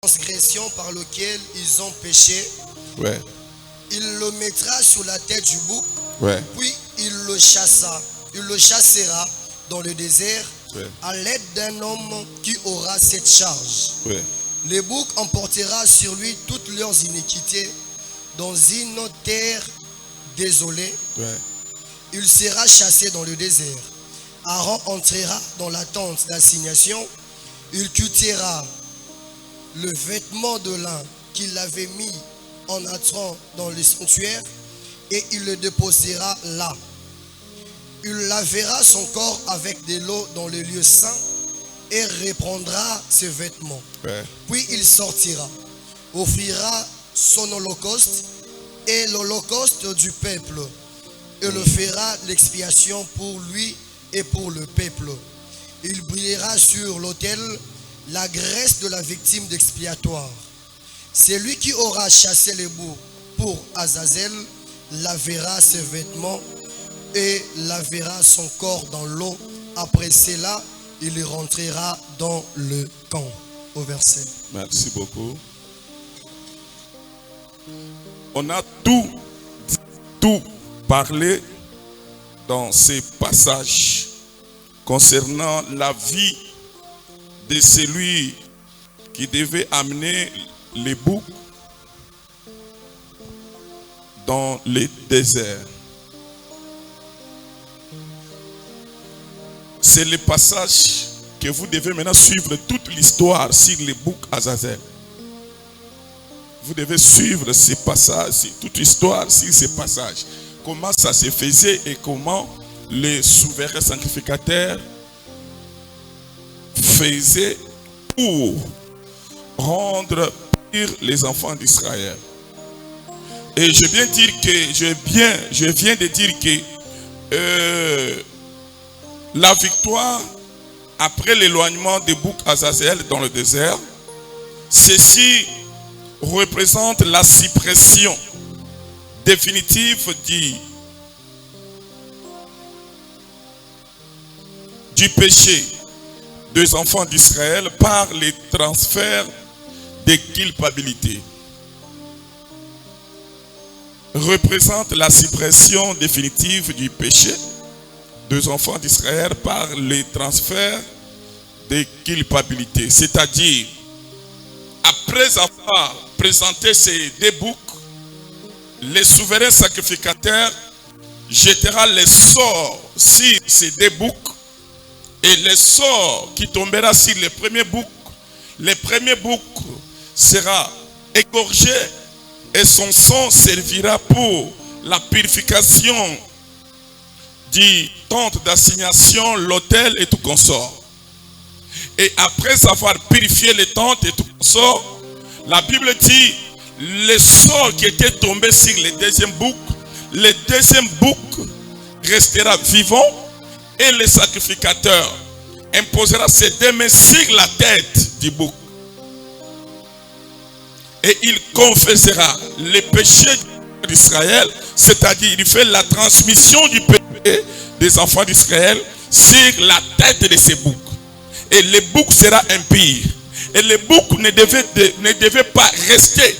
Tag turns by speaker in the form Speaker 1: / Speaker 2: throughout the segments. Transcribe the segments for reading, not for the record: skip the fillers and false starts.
Speaker 1: transgression par laquelle ils ont péché,
Speaker 2: Ouais.
Speaker 1: il le mettra sur la tête du bouc,
Speaker 2: Ouais.
Speaker 1: puis il le chassera dans le désert
Speaker 2: Ouais.
Speaker 1: à l'aide d'un homme qui aura cette charge.
Speaker 2: Ouais.
Speaker 1: Le bouc emportera sur lui toutes leurs iniquités dans une terre désolée.
Speaker 2: Ouais.
Speaker 1: Il sera chassé dans le désert. Aaron entrera dans la tente d'assignation. Il quittera le vêtement de lin qu'il avait mis en entrant dans le sanctuaire et il le déposera là. Il lavera son corps avec de l'eau dans le lieu saint et reprendra ses vêtements.
Speaker 2: Ouais.
Speaker 1: Puis il sortira, offrira son holocauste et l'holocauste du peuple. Et le fera l'expiation pour lui et pour le peuple. Il brûlera sur l'autel la graisse de la victime d'expiatoire. C'est lui qui aura chassé les boucs pour Azazel, lavera ses vêtements et lavera son corps dans l'eau. Après cela, il rentrera dans le camp. Au verset.
Speaker 2: Merci beaucoup. On a tout parlé dans ces passages concernant la vie de celui qui devait amener les boucs dans le désert. C'est le passage que vous devez maintenant suivre toute l'histoire sur les boucs Azazel. Vous devez suivre ces passages, toute l'histoire sur ces passages. Comment ça se faisait et comment les souverains sacrificateurs faisaient pour rendre pire les enfants d'Israël. Et je viens de dire que la victoire après l'éloignement des boucs Azazel dans le désert, ceci représente la suppression définitive du péché des enfants d'Israël par les transferts de culpabilité. Représente la suppression définitive du péché des enfants d'Israël par les transferts de culpabilité. C'est-à-dire, après avoir présenté ces deux boucs, les souverains sacrificateurs jettera les sorts sur ces deux boucs et les sorts qui tombera sur les premiers boucs sera égorgé et son sang servira pour la purification du tente d'assignation, l'autel et tout consort. Et après avoir purifié les tentes et tout consort, la Bible dit les sorts qui étaient tombés sur le deuxième bouc restera vivant et le sacrificateur imposera ses deux mains sur la tête du bouc. Et il confessera les péchés d'Israël, c'est-à-dire il fait la transmission du péché des enfants d'Israël sur la tête de ces boucs. Et le bouc sera impur. Et le bouc ne devait pas rester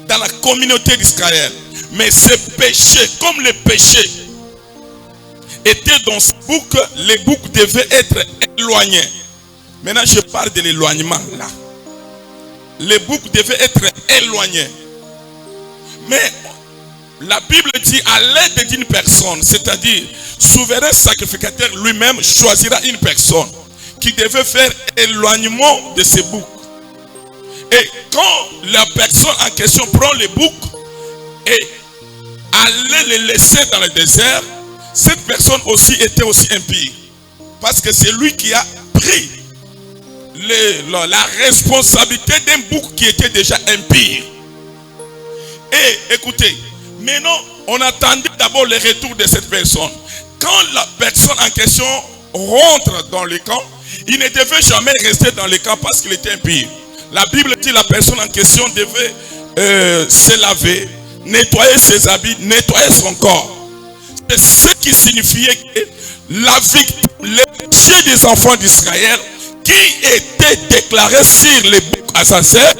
Speaker 2: dans la communauté d'Israël. Mais ce péché, comme le péché était dans ce bouc, les boucs devaient être éloignés. Maintenant, je parle de l'éloignement là. Les boucs devaient être éloignés. Mais la Bible dit à l'aide d'une personne, c'est-à-dire souverain sacrificateur lui-même choisira une personne qui devait faire éloignement de ces boucs. Et quand la personne en question prend les boucs et allait les laisser dans le désert, cette personne aussi était aussi impie. Parce que c'est lui qui a pris la responsabilité d'un bouc qui était déjà impie. Et écoutez, maintenant on attendait d'abord le retour de cette personne. Quand la personne en question rentre dans le camp, il ne devait jamais rester dans le camp parce qu'il était impie. La Bible dit que la personne en question devait se laver, nettoyer ses habits, nettoyer son corps. C'est ce qui signifiait que la victime, le péché des enfants d'Israël qui était déclaré sur les boucs Azazel,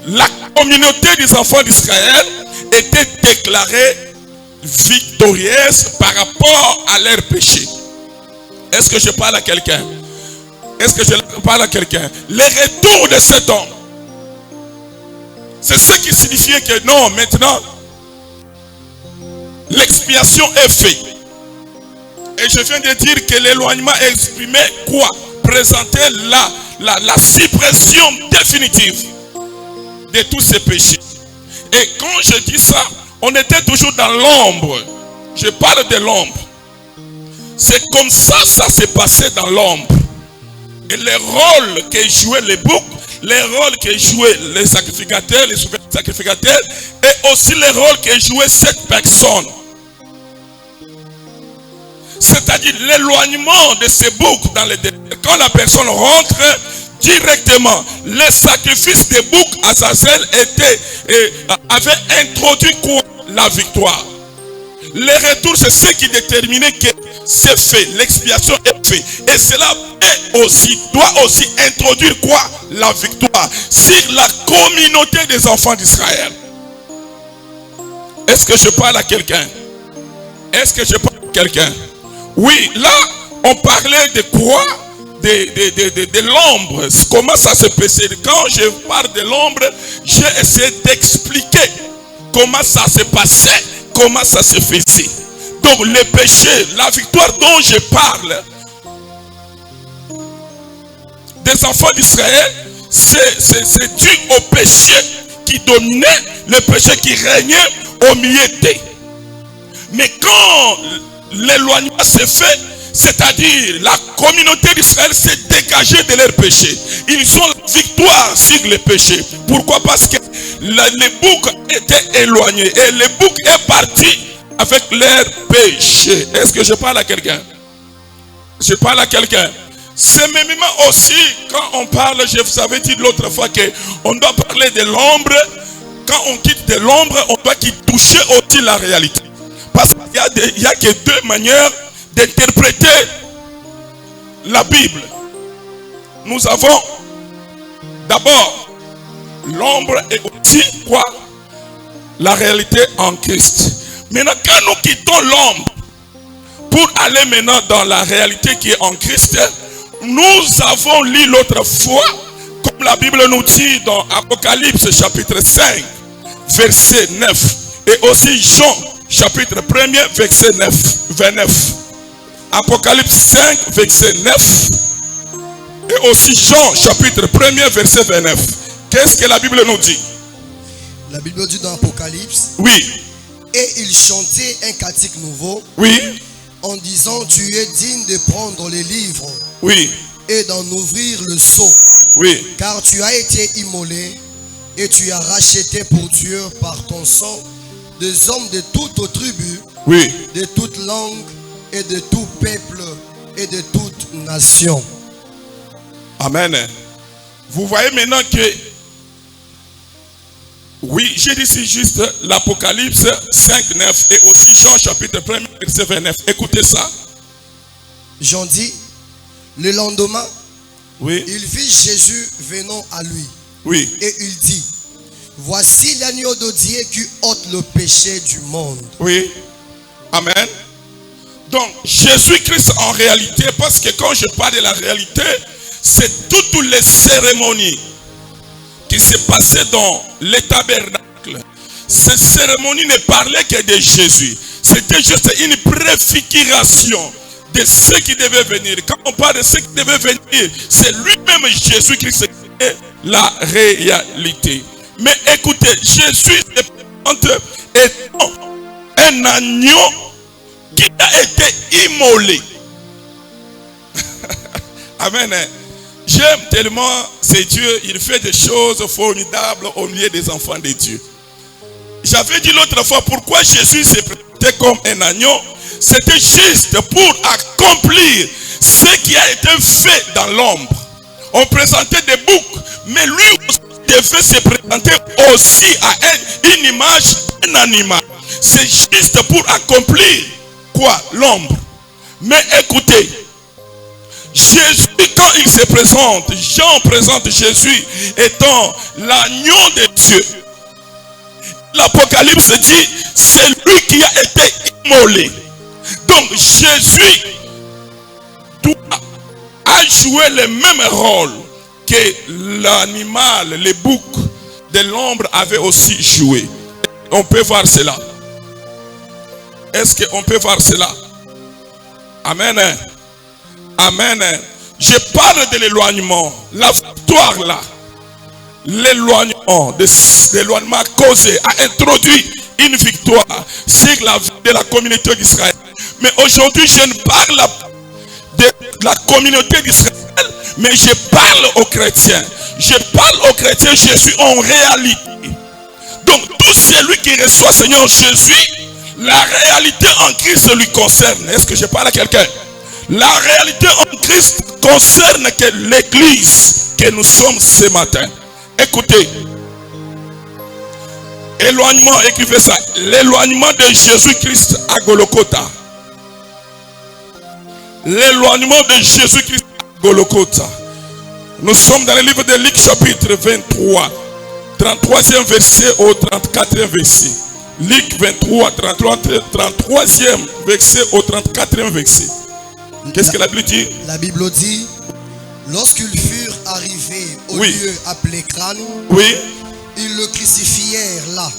Speaker 2: la communauté des enfants d'Israël était déclarée victorieuse par rapport à leur péché. Est-ce que je parle à quelqu'un? Est-ce que je parle à quelqu'un? Le retour de cet homme, c'est ce qui signifiait que non, maintenant, l'expiation est faite. Et je viens de dire que l'éloignement exprimait quoi? Présentait la suppression définitive de tous ces péchés. Et quand je dis ça, on était toujours dans l'ombre. Je parle de l'ombre. C'est comme ça s'est passé dans l'ombre. Et les rôles que jouaient les boucs, les rôles que jouaient les sacrificateurs, les sacrificateurs, et aussi les rôles que jouait cette personne. C'est-à-dire l'éloignement de ces boucs dans les déserts. Quand la personne rentre directement, les sacrifices des boucs Azazel avaient introduit quoi? La victoire. Le retour, c'est ce qui déterminait que c'est fait, l'expiation est faite. Et cela doit aussi introduire quoi? La victoire sur la communauté des enfants d'Israël. Est-ce que je parle à quelqu'un? Est-ce que je parle à quelqu'un? Oui, là, on parlait de quoi? De l'ombre. Comment ça se passait? Quand je parle de l'ombre, j'ai essayé d'expliquer comment ça se passait, comment ça se faisait. Donc, le péché, la victoire dont je parle, des enfants d'Israël, c'est dû au péché qui dominait, le péché qui régnait au milieu d'eux. Mais quand l'éloignement s'est fait, c'est-à-dire la communauté d'Israël s'est dégagée de leurs péchés. Ils ont la victoire sur les péchés. Pourquoi? Parce que les boucs étaient éloignés et les boucs est parti avec leurs péchés. Est-ce que je parle à quelqu'un? Je parle à quelqu'un. C'est même aussi quand on parle, je vous avais dit l'autre fois qu'on doit parler de l'ombre. Quand on quitte de l'ombre, on doit toucher aussi la réalité. Parce qu'il n'y a que deux manières d'interpréter la Bible. Nous avons d'abord l'ombre et aussi quoi? La réalité en Christ. Maintenant, quand nous quittons l'ombre pour aller maintenant dans la réalité qui est en Christ, nous avons lu l'autre fois, comme la Bible nous dit dans Apocalypse chapitre 5, verset 9, et aussi Jean chapitre 1er, verset 29. Apocalypse 5, verset 9, et aussi Jean chapitre 1er, verset 29. Qu'est-ce que la Bible nous dit?
Speaker 1: La Bible dit dans Apocalypse.
Speaker 2: Oui.
Speaker 1: Et il chantait un cantique nouveau.
Speaker 2: Oui.
Speaker 1: En disant, tu es digne de prendre les livres.
Speaker 2: Oui.
Speaker 1: Et d'en ouvrir le sceau.
Speaker 2: Oui.
Speaker 1: Car tu as été immolé et tu as racheté pour Dieu par ton sang des hommes de toutes tribus,
Speaker 2: oui,
Speaker 1: de toute langue et de tout peuple et de toute nation.
Speaker 2: Amen. Vous voyez maintenant que, oui, j'ai dit ici juste l'Apocalypse 5, 9 et aussi Jean chapitre 1, verset 29. Écoutez ça.
Speaker 1: Jean dit, le lendemain,
Speaker 2: oui,
Speaker 1: il vit Jésus venant à lui.
Speaker 2: Oui.
Speaker 1: Et il dit, voici l'agneau de Dieu qui ôte le péché du monde.
Speaker 2: Oui. Amen. Donc, Jésus-Christ en réalité, parce que quand je parle de la réalité, c'est toutes les cérémonies qui se passaient dans les tabernacles. Ces cérémonies ne parlaient que de Jésus. C'était juste une préfiguration de ce qui devait venir. Quand on parle de ce qui devait venir, c'est lui-même Jésus-Christ qui est la réalité. Mais écoutez, Jésus se présente étant un agneau qui a été immolé. Amen. J'aime tellement ce Dieu, il fait des choses formidables au milieu des enfants de Dieu. J'avais dit l'autre fois pourquoi Jésus s'est présenté comme un agneau. C'était juste pour accomplir ce qui a été fait dans l'ombre. On présentait des boucs, mais lui devait se présenter aussi à une image d'un animal. C'est juste pour accomplir quoi? L'ombre. Mais écoutez, Jésus, quand il se présente, Jean présente Jésus étant l'agneau de Dieu. L'Apocalypse dit, c'est lui qui a été immolé. Donc Jésus a joué le même rôle que l'animal, les boucs de l'ombre avaient aussi joué. On peut voir cela. Est-ce qu'on peut voir cela? Amen. Amen. Je parle de l'éloignement. La victoire là. L'éloignement causé a introduit une victoire sur la vie de la communauté d'Israël. Mais aujourd'hui, je ne parle de la communauté d'Israël, mais je parle aux chrétiens. Je parle aux chrétiens, je suis en réalité. Donc, tout celui qui reçoit Seigneur Jésus, la réalité en Christ lui concerne. Est-ce que je parle à quelqu'un? La réalité en Christ concerne que l'église que nous sommes ce matin. Écoutez, éloignement, écrivez ça. L'éloignement de Jésus-Christ à Golgotha. L'éloignement de Jésus-Christ à Golgotha. Nous sommes dans le livre de Luc chapitre 23, 33e verset au 34e verset. Luc 23, 33e verset au 34e verset. Qu'est-ce que la Bible dit? La
Speaker 1: Bible dit, lorsqu'ils furent arrivés au lieu appelé Crâne, ils le crucifièrent là.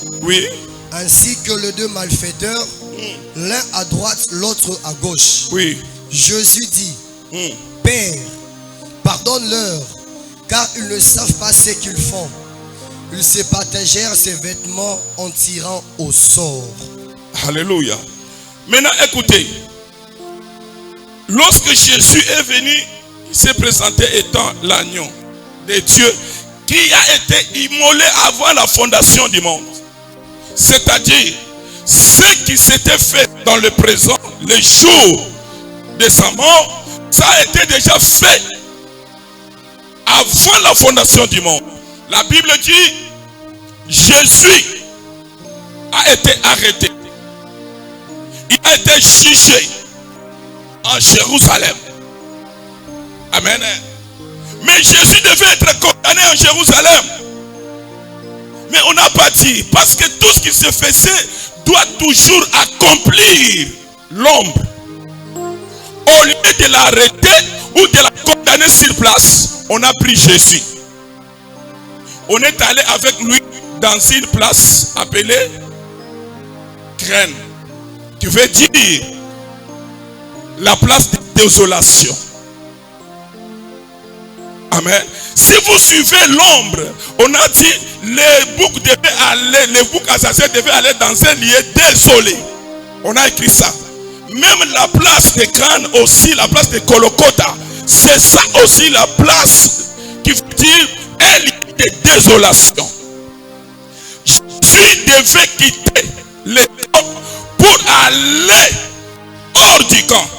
Speaker 1: Ainsi que les deux malfaiteurs, l'un à droite, l'autre à gauche. Jésus dit, Père, pardonne-leur, car ils ne savent pas ce qu'ils font. Ils se partagèrent ses vêtements en tirant au sort.
Speaker 2: Alléluia. Maintenant écoutez, lorsque Jésus est venu, il s'est présenté étant l'agneau de Dieu qui a été immolé avant la fondation du monde. C'est-à-dire, ce qui s'était fait dans le présent, les jours de sa mort, ça a été déjà fait avant la fondation du monde. La Bible dit, Jésus a été arrêté. Il a été jugé en Jérusalem. Amen. Mais Jésus devait être condamné en Jérusalem. Mais on n'a pas dit, parce que tout ce qui se faisait doit toujours accomplir l'ombre. Au lieu de l'arrêter ou de la condamner sur place, on a pris Jésus. On est allé avec lui dans une place appelée Graine, qui veut dire la place de désolation. Amen. Si vous suivez l'ombre, on a dit les boucs devaient aller, les boucs assassins devaient aller dans un lieu désolé. On a écrit ça. Même la place de Crâne aussi, la place de Golgotha, c'est ça aussi la place qui veut dire un lieu de désolation. Jésus devait quitter le camp pour aller hors du camp.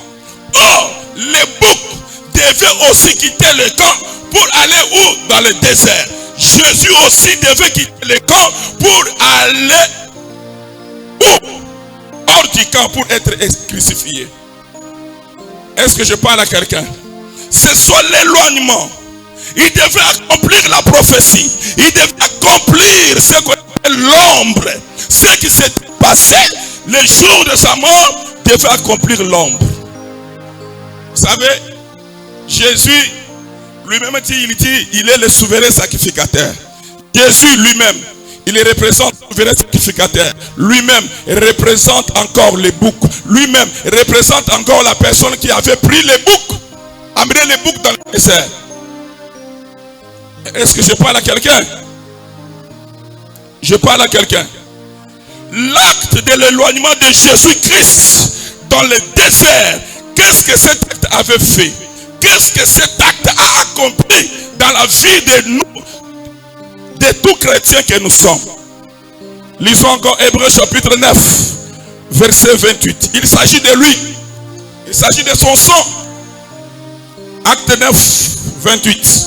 Speaker 2: Or, les boucs devaient aussi quitter le camp pour aller où? Dans le désert. Jésus aussi devait quitter le camp pour aller où? Hors du camp pour être crucifié. Est-ce que je parle à quelqu'un? C'est soit l'éloignement. Il devait accomplir la prophétie. Il devait accomplir ce qu'on appelle l'ombre. Ce qui s'est passé le jour de sa mort devait accomplir l'ombre. Vous savez, Jésus lui-même dit, il est le souverain sacrificateur. Jésus lui-même, il représente le souverain sacrificateur. Lui-même représente encore les boucs. Lui-même représente encore la personne qui avait pris les boucs, amené les boucs dans le désert. Est-ce que je parle à quelqu'un? Je parle à quelqu'un. L'acte de l'éloignement de Jésus-Christ dans le désert, qu'est-ce que cet acte avait fait? Qu'est-ce que cet acte a accompli dans la vie de nous, de tous chrétiens que nous sommes? Lisons encore Hébreux chapitre 9, verset 28. Il s'agit de lui. Il s'agit de son sang. Acte 9, 28.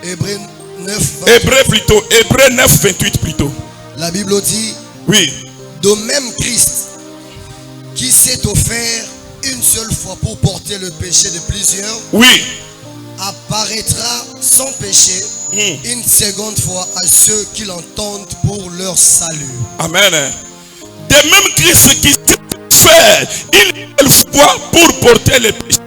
Speaker 1: Hébreux 9, 28.
Speaker 2: Hébreux 9, 28 plutôt.
Speaker 1: La Bible dit,
Speaker 2: oui.
Speaker 1: De même Christ, qui s'est offert une seule fois pour porter le péché de plusieurs,
Speaker 2: oui,
Speaker 1: apparaîtra sans péché une seconde fois à ceux qui l'entendent pour leur salut.
Speaker 2: amen. De même Christ qui s'est offert une seule fois pour porter le péché.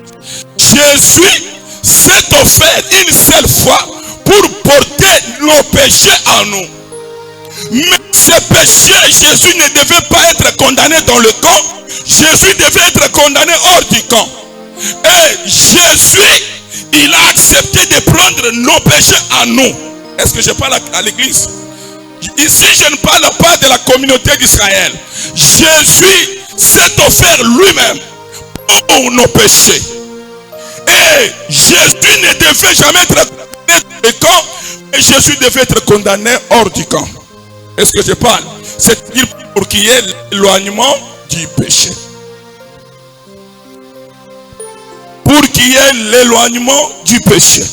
Speaker 2: Jésus s'est offert une seule fois pour porter nos péchés en nous. Mais ces péchés, Jésus ne devait pas être condamné dans le camp. Jésus devait être condamné hors du camp. Et Jésus, il a accepté de prendre nos péchés en nous. Est-ce que je parle à l'église? Ici, je ne parle pas de la communauté d'Israël. Jésus s'est offert lui-même pour nos péchés. Et Jésus ne devait jamais être condamné dans le camp, mais Jésus devait être condamné hors du camp. Est-ce que je parle? C'est-à-dire pour qu'il y ait l'éloignement du péché. Pour qu'il y ait l'éloignement du péché.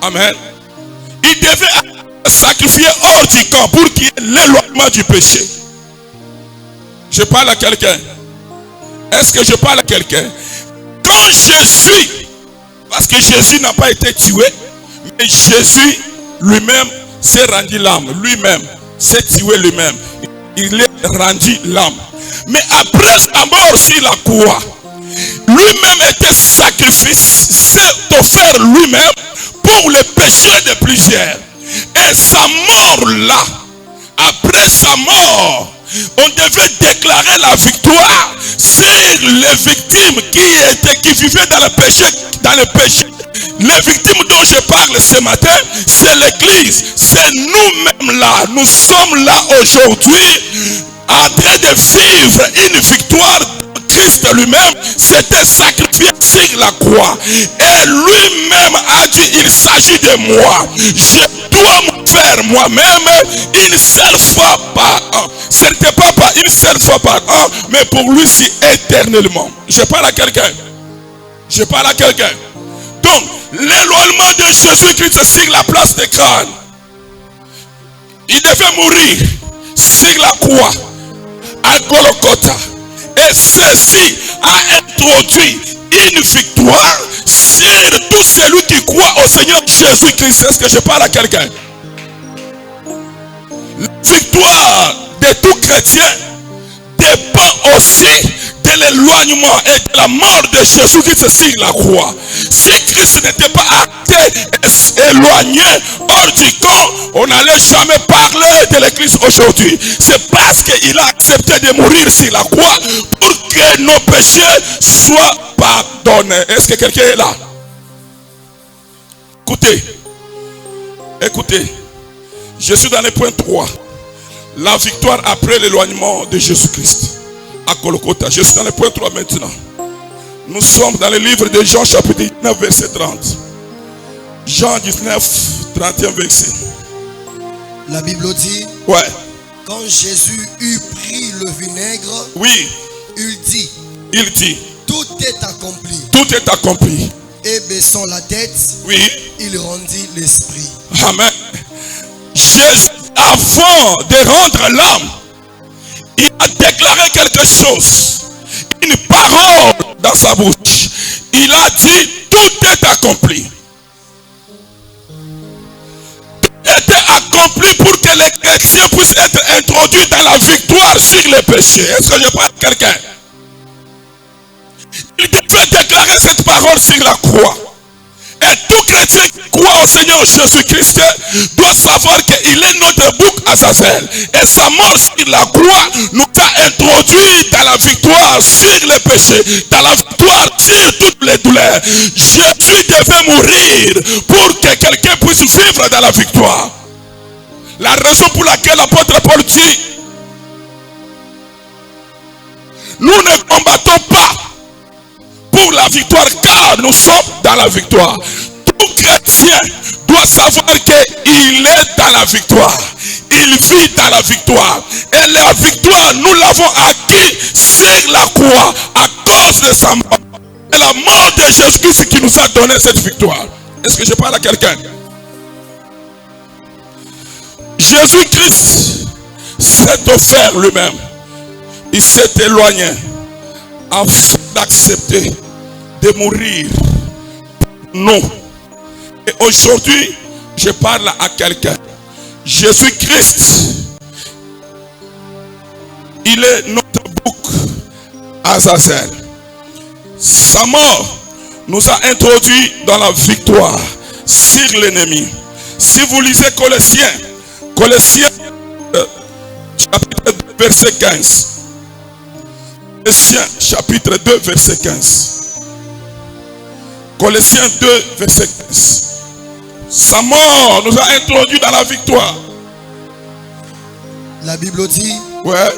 Speaker 2: Amen. Il devait sacrifier hors du camp pour qu'il y ait l'éloignement du péché. Je parle à quelqu'un. Est-ce que je parle à quelqu'un? Quand Jésus, parce que Jésus n'a pas été tué, mais Jésus lui-même s'est rendu l'âme. Lui-même s'est tué lui-même. Il est rendu l'âme. Mais après sa mort sur la croix, lui-même était sacrifié, s'est offert lui-même pour le péché de plusieurs. Et sa mort là, après sa mort, on devait déclarer la victoire sur les victimes qui vivaient dans le péché. Les victimes dont je parle ce matin, c'est l'église. C'est nous-mêmes là. Nous sommes là aujourd'hui en train de vivre une victoire. Christ lui-même s'était sacrifié sur la croix. Et lui-même a dit, il s'agit de moi. Je dois me faire moi-même une seule fois par an. Ce n'était pas une seule fois par an, mais pour lui c'est éternellement. Je parle à quelqu'un. Je parle à quelqu'un. Donc, l'éloignement de Jésus-Christ sur la place des crânes. Il devait mourir sur la croix à Golgotha. Et ceci a introduit une victoire sur tout celui qui croit au Seigneur Jésus-Christ. Est-ce que je parle à quelqu'un? La victoire de tout chrétien dépend aussi de l'éloignement et de la mort de Jésus-Christ sur la croix. Si Christ n'était pas éloigné hors du camp, on n'allait jamais parler de l'église aujourd'hui. C'est parce qu'il a accepté de mourir sur la croix pour que nos péchés soient pardonnés. Est-ce que quelqu'un est là? Écoutez, je suis dans le point 3. La victoire après l'éloignement de Jésus-Christ à Golgotha. Je suis dans le point 3 maintenant. Nous sommes dans le livre de Jean chapitre 19 verset 30. Jean 19, 31 verset.
Speaker 1: La Bible dit,
Speaker 2: ouais.
Speaker 1: Quand Jésus eut pris le vinaigre,
Speaker 2: oui,
Speaker 1: il dit, tout est accompli.
Speaker 2: Tout est accompli.
Speaker 1: Et baissant la tête,
Speaker 2: oui, il
Speaker 1: rendit l'esprit.
Speaker 2: Amen. Jésus, avant de rendre l'âme, il a déclaré quelque chose. Une parole dans sa bouche. Il a dit, tout est accompli. Tout était accompli pour que les chrétiens puissent être introduits dans la victoire sur les péchés. Est-ce que je parle à quelqu'un? Il devait déclarer cette parole sur la croix. Et tout chrétien qui croit au Seigneur Jésus-Christ doit savoir qu'il est notre bouc à Azazel. Et sa mort sur la croix nous a introduits dans la victoire sur les péchés, dans la victoire sur toutes les douleurs. Jésus devait mourir pour que quelqu'un puisse vivre dans la victoire. La raison pour laquelle l'apôtre Paul dit, nous ne combattons pas pour la victoire, car nous sommes dans la victoire. Tout chrétien doit savoir qu'il est dans la victoire. Il vit dans la victoire. Et la victoire, nous l'avons acquis sur la croix à cause de sa mort. Et la mort de Jésus-Christ qui nous a donné cette victoire. Est-ce que je parle à quelqu'un? Jésus-Christ s'est offert lui-même il s'est éloigné afin d'accepter de mourir. Non. Et aujourd'hui, je parle à quelqu'un. Jésus-Christ, il est notre bouc Azazel. Sa mort nous a introduits dans la victoire sur l'ennemi. Si vous lisez Colossiens chapitre 2, verset 15. Colossiens chapitre 2, verset 15. Colossiens 2, verset 15. Sa mort nous a introduits dans la victoire.
Speaker 1: La Bible dit,
Speaker 2: Ouais.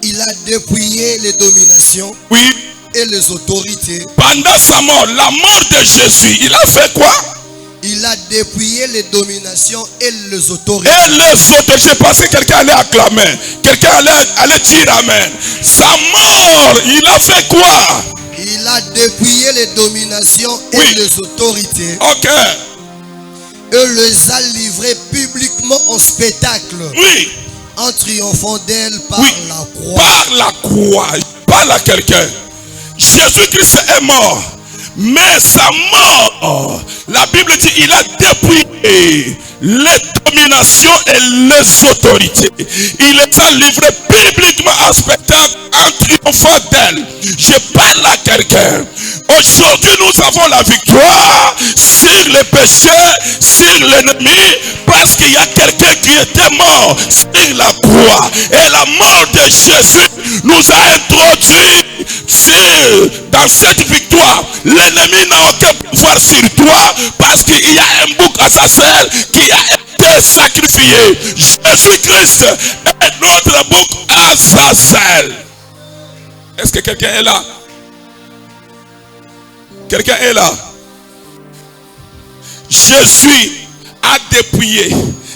Speaker 1: il a dépouillé les dominations
Speaker 2: Oui.
Speaker 1: et les autorités.
Speaker 2: Pendant sa mort, la mort de Jésus, il a fait quoi?
Speaker 1: Il a dépouillé les dominations et les autorités.
Speaker 2: Et les autorités, parce que quelqu'un allait acclamer. Quelqu'un allait dire amen. Sa mort, il a fait quoi?
Speaker 1: Il a dépouillé les dominations et
Speaker 2: Oui.
Speaker 1: les autorités.
Speaker 2: Ok.
Speaker 1: Et les a livrées publiquement en spectacle,
Speaker 2: Oui.
Speaker 1: en triomphant d'elles par
Speaker 2: Oui.
Speaker 1: la croix.
Speaker 2: Par la croix. Je parle à quelqu'un. Jésus-Christ est mort. Mais sa mort, la Bible dit, il a dépouillé les dominations et les autorités. Il les a livrées publiquement en spectacle, en triomphant d'elles. Je parle à quelqu'un. Aujourd'hui, nous avons la victoire sur les péchés, sur l'ennemi, parce qu'il y a quelqu'un qui était mort sur la croix. Et la mort de Jésus nous a introduits dans cette victoire. L'ennemi n'a aucun pouvoir sur toi, parce qu'il y a un bouc Azazel qui a été sacrifié. Jésus-Christ est notre bouc Azazel. Est-ce que quelqu'un est là? Quelqu'un est là? Jésus a dépouillé.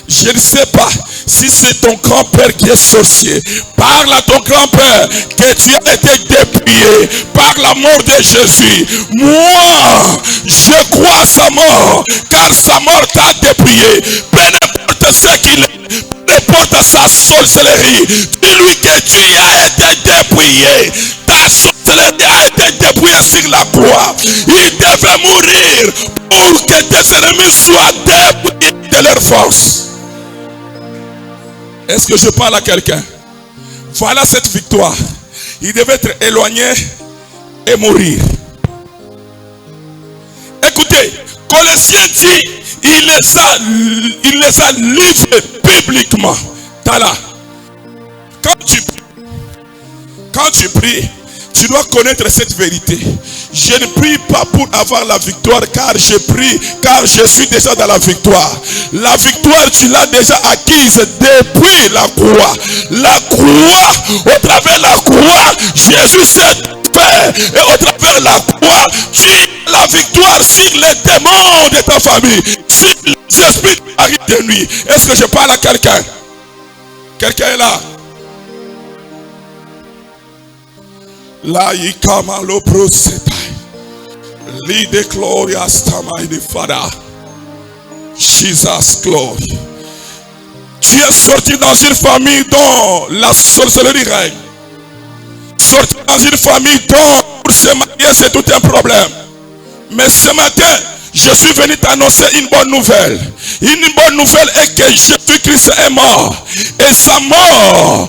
Speaker 2: Je ne sais pas si c'est ton grand-père qui est sorcier. Parle à ton grand-père que tu as été dépouillé par la mort de Jésus. Moi, je crois à sa mort, car sa mort t'a dépouillé. Peu importe ce qu'il est, peu importe sa sorcellerie, dis-lui que tu as été dépouillé. Ta sorcellerie a été dépouillée sur la croix. Il devait mourir pour que tes ennemis soient dépouillés de leur force. Est-ce que je parle à quelqu'un? Voilà cette victoire. Il devait être éloigné et mourir. Écoutez, Colossiens dit, il les a livrés publiquement. Tala. Quand tu pries, tu dois connaître cette vérité. Je ne prie pas pour avoir la victoire, car je prie, car je suis déjà dans la victoire. La victoire, tu l'as déjà acquise depuis la croix. La croix, au travers de la croix, Jésus s'est fait. Et au travers de la croix, tu as la victoire sur les démons de ta famille, sur les esprits de mari de nuit. Est-ce que je parle à quelqu'un? Quelqu'un est là? La yikama lo prosetai. Lide gloria stamai de Father. Jesus glory. Tu es sorti dans une famille dont la sorcellerie règne. Sorti dans une famille dont pour se marier c'est tout un problème. Mais ce matin, je suis venu t'annoncer une bonne nouvelle. Une bonne nouvelle est que Jésus-Christ est mort. Et sa mort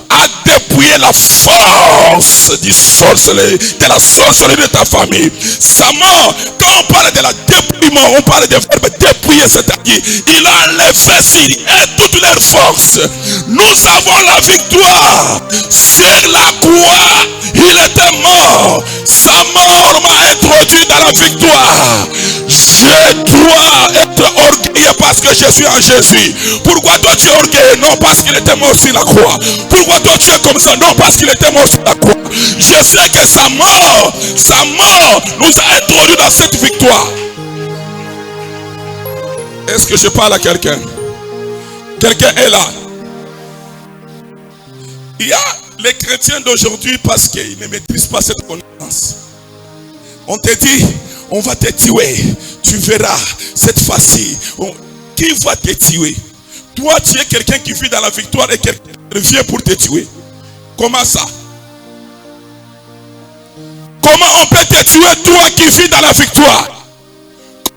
Speaker 2: a dépouillé la force du sorcellerie, de la sorcellerie de ta famille. Sa mort, quand on parle de la dépouillement, on parle de verbe dépouiller, c'est-à-dire il a enlevé sur eux toutes leurs forces. Nous avons la victoire sur la croix. Il était mort. Sa mort m'a introduit dans la victoire. Je dois être orgueilleux parce que je suis en Jésus. Pourquoi toi tu es orgueilleux? Non, parce qu'il était mort sur la croix. Pourquoi toi tu es comme ça? Non, parce qu'il était mort sur la croix. Je sais que sa mort nous a introduits dans cette victoire. Est-ce que je parle à quelqu'un? Quelqu'un est là? Il y a les chrétiens d'aujourd'hui, parce qu'ils ne maîtrisent pas cette connaissance. On te dit, on va te tuer. Tu verras cette fois-ci. Qui va te tuer? Toi, tu es quelqu'un qui vit dans la victoire et quelqu'un vient pour te tuer. Comment ça? Comment on peut te tuer, toi qui vis dans la victoire?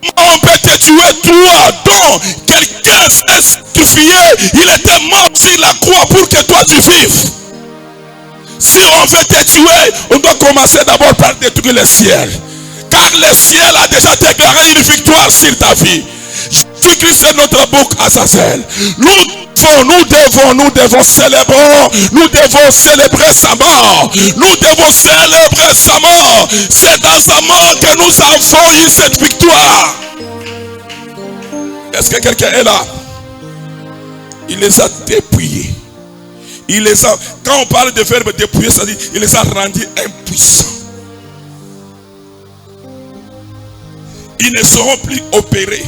Speaker 2: Comment on peut te tuer, toi dont quelqu'un s'est sacrifié? Il était mort sur la croix pour que toi tu vives. Si on veut te tuer, on doit commencer d'abord par détruire le ciel. Car le ciel a déjà déclaré une victoire sur ta vie. Jésus-Christ est notre bouc Azazel. Nous devons célébrer sa mort. Nous devons célébrer sa mort. C'est dans sa mort que nous avons eu cette victoire. Est-ce que quelqu'un est là? Il les a dépouillés. Quand on parle de verbe dépouiller, ça dit il les a rendus impuissants. Ils ne seront plus opérés.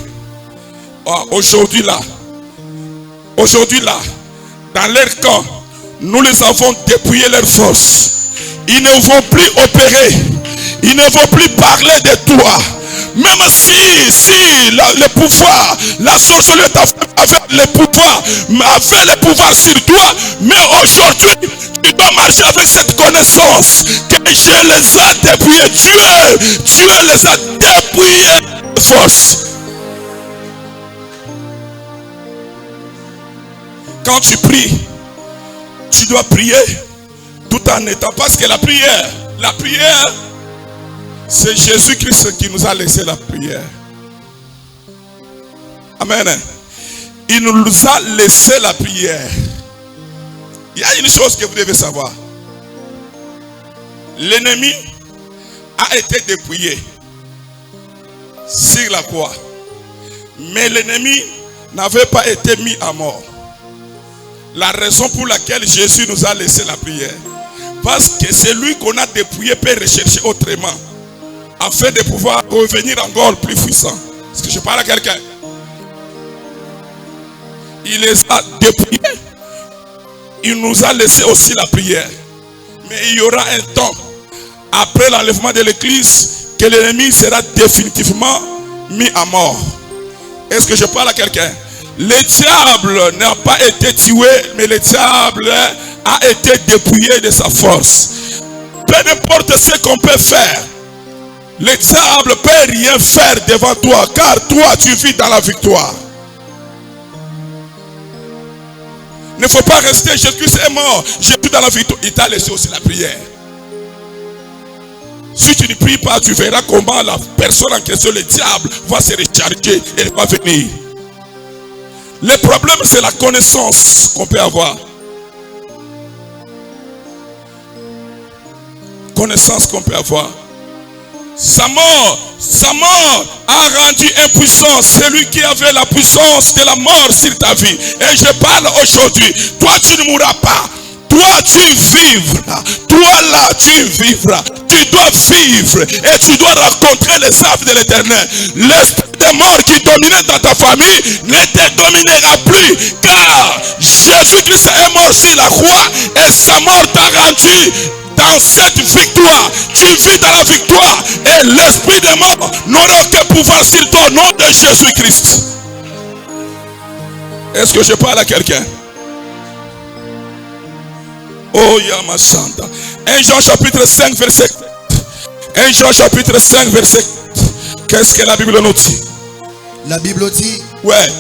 Speaker 2: Aujourd'hui là, dans leur camp, nous les avons dépouillé leurs forces. Ils ne vont plus opérer. Ils ne vont plus parler de toi. Même si le pouvoir, la sorcellerie avait le pouvoir sur toi, mais aujourd'hui, tu dois marcher avec cette connaissance que je les ai dépouillés. Dieu les a dépouillés de force. Quand tu pries, tu dois prier tout en étant, parce que la prière, c'est Jésus-Christ qui nous a laissé la prière. Amen. Il nous a laissé la prière. Il y a une chose que vous devez savoir. L'ennemi a été dépouillé sur la croix. Mais l'ennemi n'avait pas été mis à mort. La raison pour laquelle Jésus nous a laissé la prière. Parce que celui qu'on a dépouillé peut rechercher autrement. Afin de pouvoir revenir encore plus puissant. Est-ce que je parle à quelqu'un? Il les a dépouillés. Il nous a laissé aussi la prière. Mais il y aura un temps, après l'enlèvement de l'église, que l'ennemi sera définitivement mis à mort. Est-ce que je parle à quelqu'un? Le diable n'a pas été tué, mais le diable a été dépouillé de sa force. Peu importe ce qu'on peut faire, le diable ne peut rien faire devant toi, car toi tu vis dans la victoire. Il ne faut pas rester, Jésus est mort, je suis dans la victoire. Il t'a laissé aussi la prière. Si tu ne pries pas, tu verras comment la personne en question, le diable, va se recharger et va venir. Le problème, c'est la connaissance qu'on peut avoir. Connaissance qu'on peut avoir. Sa mort a rendu impuissant celui qui avait la puissance de la mort sur ta vie. Et je parle aujourd'hui. Toi, tu ne mourras pas. Toi, tu vivras. Toi, là, tu vivras. Tu dois vivre et tu dois rencontrer les âmes de l'Éternel. L'esprit de mort qui dominait dans ta famille ne te dominera plus. Car Jésus-Christ est mort sur la croix et sa mort t'a rendu dans cette victoire. Tu vis dans la victoire et l'esprit de mort n'aura aucun pouvoir sur toi au nom de Jésus-Christ. Est-ce que je parle à quelqu'un? Oh Yamasanda. 1 Jean chapitre 5 verset 4. 1 Jean chapitre 5 verset 4. Qu'est-ce que la Bible nous dit?
Speaker 1: La Bible dit,
Speaker 2: ouais.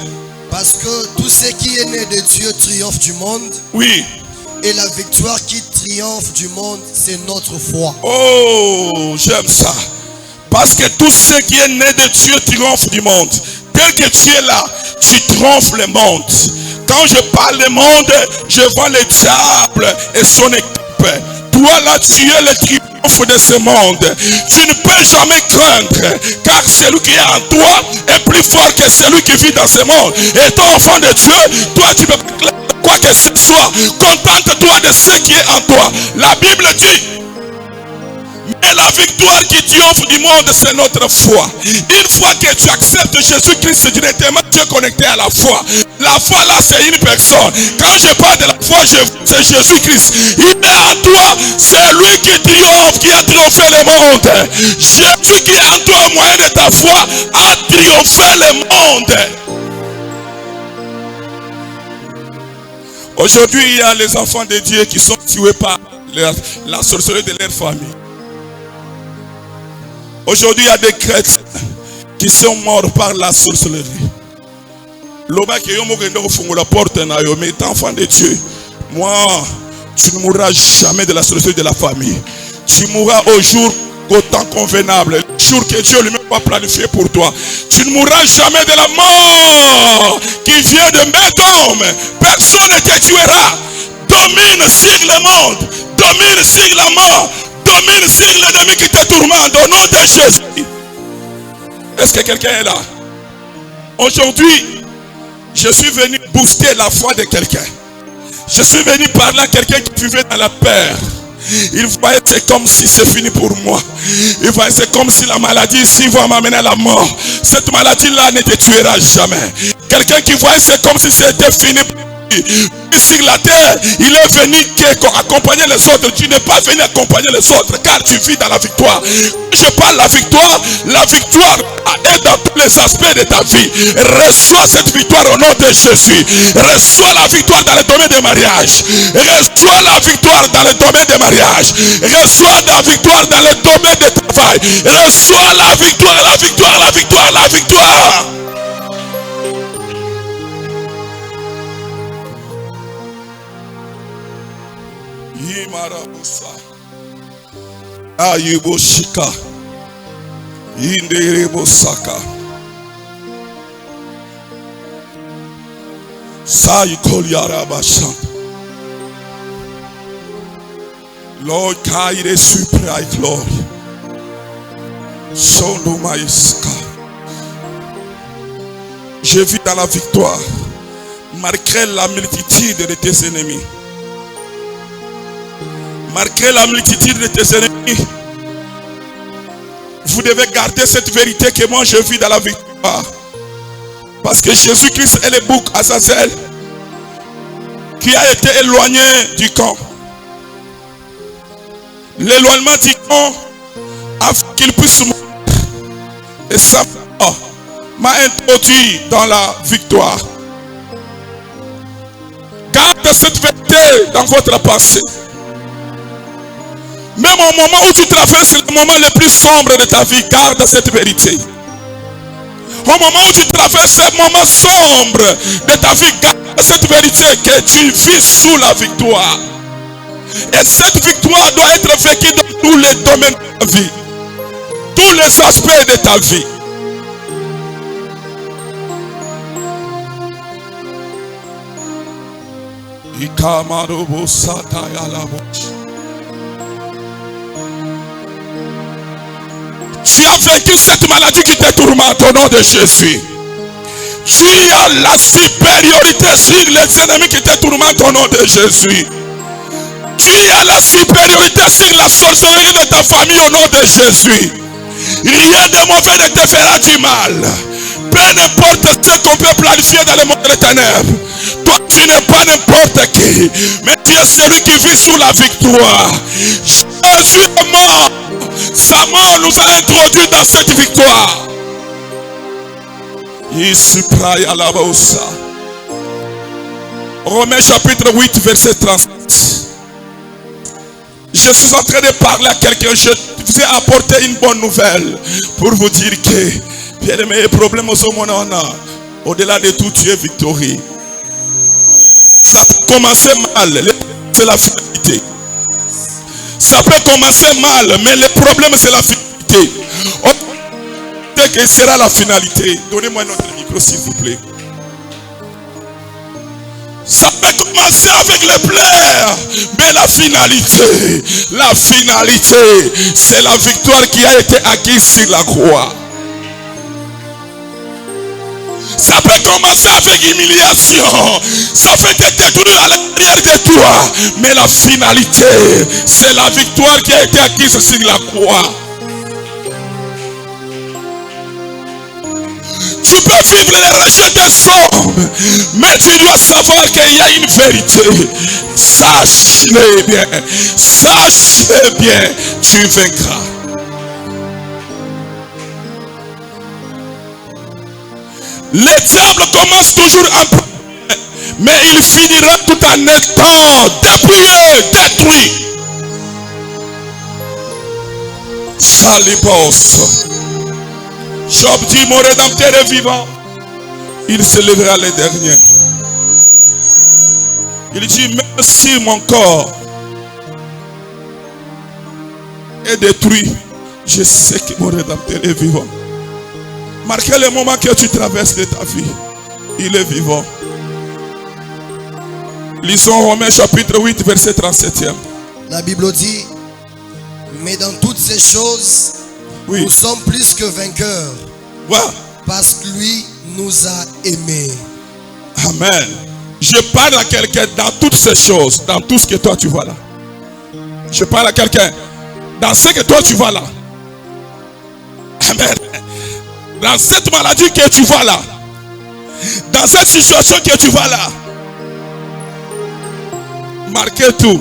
Speaker 1: Parce que tout ce qui est né de Dieu triomphe du monde.
Speaker 2: Oui.
Speaker 1: Et la victoire qui triomphe du monde, c'est notre foi.
Speaker 2: Oh, j'aime ça. Parce que tout ce qui est né de Dieu triomphe du monde. Dès que tu es là, tu triomphes le monde. Quand je parle du monde, je vois le diable et son équipe. Toi là, tu es le triomphe de ce monde. Tu ne peux jamais craindre, car celui qui est en toi est plus fort que celui qui vit dans ce monde. Et toi, enfant de Dieu, toi tu peux pas craindre quoi que ce soit. Contente-toi de ce qui est en toi. La Bible dit, mais la victoire qui triomphe du monde, c'est notre foi. Une fois que tu acceptes Jésus-Christ directement, tu es connecté à la foi. La foi là, c'est une personne. Quand je parle de la foi, c'est Jésus-Christ. Il est en toi, c'est lui qui triomphe, qui a triomphé le monde. Jésus qui est en toi au moyen de ta foi a triomphé le monde. Aujourd'hui, il y a les enfants de Dieu qui sont tués par la sorcellerie de leur famille. Aujourd'hui, il y a des chrétiens qui sont morts par la sorcellerie. L'homme qui est la porte, mais enfant de Dieu, moi, tu ne mourras jamais de la sorcellerie de la famille. Tu mourras au jour au temps convenable, le jour que Dieu lui-même va planifier pour toi. Tu ne mourras jamais de la mort qui vient de Médom. Personne ne te tuera. Domine sur le monde, domine sur la mort, domine sur l'ennemi qui te tourmente au nom de Jésus. Est-ce que quelqu'un est là? Aujourd'hui, je suis venu booster la foi de quelqu'un. Je suis venu parler à quelqu'un qui vivait dans la peur. Il voyait c'est comme si c'est fini pour moi. Il voyait c'est comme si la maladie ici va m'amener à la mort. Cette maladie-là ne te tuera jamais. Quelqu'un qui voyait c'est comme si c'était fini pour lui. Sur la terre, il est venu accompagner les autres. Tu n'es pas venu accompagner les autres car tu vis dans la victoire. Je parle la victoire est dans tous les aspects de ta vie. Reçois cette victoire au nom de Jésus. Reçois la victoire dans le domaine des mariages. Reçois la victoire dans le domaine des mariages. Reçois la victoire dans le domaine du travail. Reçois la victoire, la victoire, la victoire, la victoire. Yimarabusa Ayuboshika Inderebosaka Saikoliarabashan. Lord, Kaire Supra Glory Sondo Maiska. Je vis dans la victoire malgré la multitude de tes ennemis. Malgré la multitude de tes ennemis, vous devez garder cette vérité que moi je vis dans la victoire. Parce que Jésus-Christ est le bouc Azazel qui a été éloigné du camp. L'éloignement du camp afin qu'il puisse mourir. Et ça m'a introduit dans la victoire. Gardez cette vérité dans votre pensée. Même au moment où tu traverses le moment le plus sombre de ta vie, garde cette vérité. Au moment où tu traverses ce moment sombre de ta vie, garde cette vérité que tu vis sous la victoire. Et cette victoire doit être vécue dans tous les domaines de ta vie. Tous les aspects de ta vie. Tu as vaincu cette maladie qui te tourmente au nom de Jésus. Tu as la supériorité sur les ennemis qui te tourmentent au nom de Jésus. Tu as la supériorité sur la sorcellerie de ta famille au nom de Jésus. Rien de mauvais ne te fera du mal. Peu importe ce qu'on peut planifier dans le monde des ténèbres. Toi tu n'es pas n'importe qui. Mais tu es celui qui vit sous la victoire. Jésus est mort. Sa mort nous a introduits dans cette victoire. Romains chapitre 8 verset 37. Je suis en train de parler à quelqu'un. Je vous ai apporté une bonne nouvelle pour vous dire que bien les problèmes au-delà de tout, tu es victorieux. Ça peut commencer mal, c'est la finalité. Ça peut commencer mal, mais le problème c'est la finalité. Quelle sera la finalité? Donnez-moi notre micro s'il vous plaît. Ça peut commencer avec les pleurs, mais la finalité, c'est la victoire qui a été acquise sur la croix. Ça peut commencer avec humiliation. Ça peut te détruire à l'arrière de toi. Mais la finalité, c'est la victoire qui a été acquise sur la croix. Tu peux vivre les recherches des hommes, mais tu dois savoir qu'il y a une vérité. Sache-le bien. Sache-le bien. Tu vaincras. Le diable commence toujours en premier, Mais il finira tout en étant dépouillé, détruit. Salibos. Job dit, mon rédempteur est vivant. Il se lèvera les derniers. Il dit, même si mon corps est détruit, je sais que mon rédempteur est vivant. Marquez le moment que tu traverses de ta vie. Il est vivant. Lisons Romains chapitre 8, verset 37e.
Speaker 1: La Bible dit, mais dans toutes ces choses,
Speaker 2: Oui.
Speaker 1: nous sommes plus que vainqueurs,
Speaker 2: Voilà.
Speaker 1: parce que lui nous a aimés.
Speaker 2: Amen. Je parle à quelqu'un dans toutes ces choses, dans tout ce que toi tu vois là. Je parle à quelqu'un dans ce que toi tu vois là. Amen. Dans cette maladie que tu vois là. Dans cette situation que tu vois là. Marquez tout.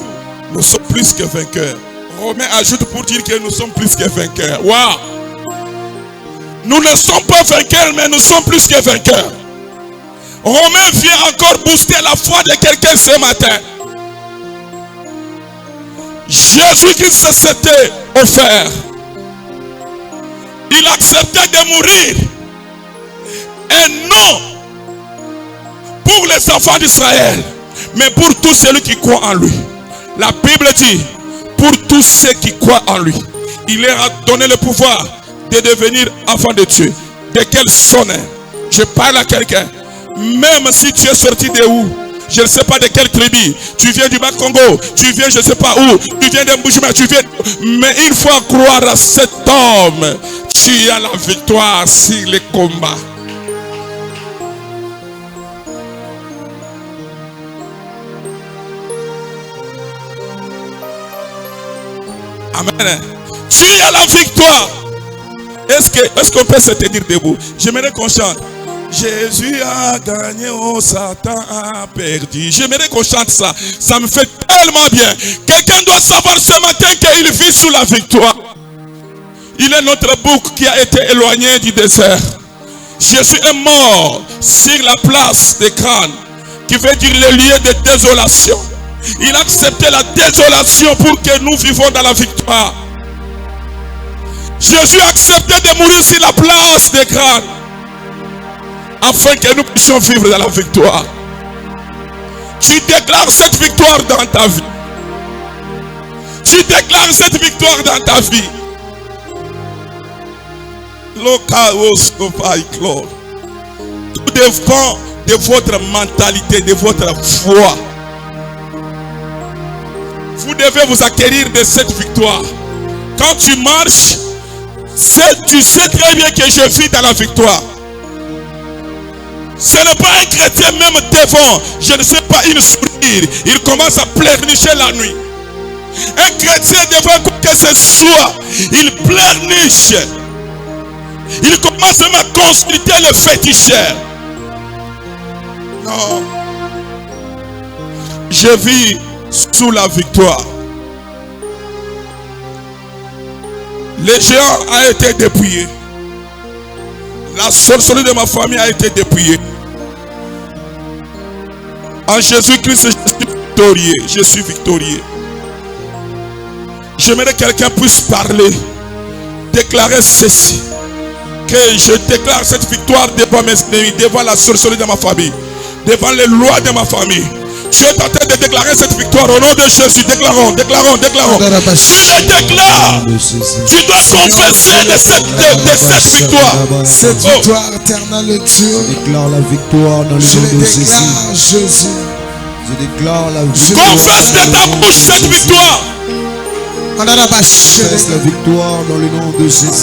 Speaker 2: Nous sommes plus que vainqueurs. Romain ajoute pour dire que nous sommes plus que vainqueurs. Waouh! Nous ne sommes pas vainqueurs, mais nous sommes plus que vainqueurs. Romain vient encore booster la foi de quelqu'un ce matin. Jésus-Christ s'était offert. Il acceptait de mourir. Et non pour les enfants d'Israël, mais pour tous ceux qui croient en lui. La Bible dit, pour tous ceux qui croient en lui, il leur a donné le pouvoir de devenir enfants de Dieu. De quel sonne? Je parle à quelqu'un. Même si tu es sorti de où? Je ne sais pas de quelle tribu. Tu viens du Bas-Congo. Tu viens je ne sais pas où. Tu viens d'Mbujima. Tu viens. Mais il faut croire à cet homme. Tu as la victoire sur les combats. Amen. Tu as la victoire. Est-ce qu'on peut se tenir debout? J'aimerais qu'on chante. Jésus a gagné, oh Satan a perdu. J'aimerais qu'on chante ça. Ça me fait tellement bien. Quelqu'un doit savoir ce matin qu'il vit sous la victoire. Il est notre bouc qui a été éloigné du désert. Jésus est mort sur la place des crânes, qui veut dire le lieu de désolation. Il a accepté la désolation pour que nous vivons dans la victoire. Jésus a accepté de mourir sur la place des crânes, afin que nous puissions vivre dans la victoire. Tu déclares cette victoire dans ta vie. Tu déclares cette victoire dans ta vie. Tout dépend de votre mentalité, de votre foi. Vous devez vous acquérir de cette victoire. Quand tu marches, tu sais très bien que je vis dans la victoire. Ce n'est pas un chrétien même devant, je ne sais pas, il sourire, il commence à pleurnicher la nuit. Un chrétien devant quoi que ce soit, il pleurniche. Il commence même à consulter le féticheur. Non. Je vis sous la victoire. Le géant a été dépouillé. La sorcellerie de ma famille a été dépouillée. En Jésus-Christ, je suis victorieux. Je suis victorieux. J'aimerais que quelqu'un puisse parler, déclarer ceci. Que je déclare cette victoire devant mes ennemis, devant la sorcellerie de ma famille, devant les lois de ma famille. Tu es en train de déclarer cette victoire au nom de Jésus. Déclarons, déclarons, déclarons. Tu le déclares. Tu dois confesser de cette victoire.
Speaker 3: Cette victoire éternelle, Dieu.
Speaker 4: Je déclare la victoire dans le nom de Jésus. Je déclare la victoire.
Speaker 2: Confesse de ta bouche cette victoire.
Speaker 4: Confesse la victoire dans le nom de Jésus.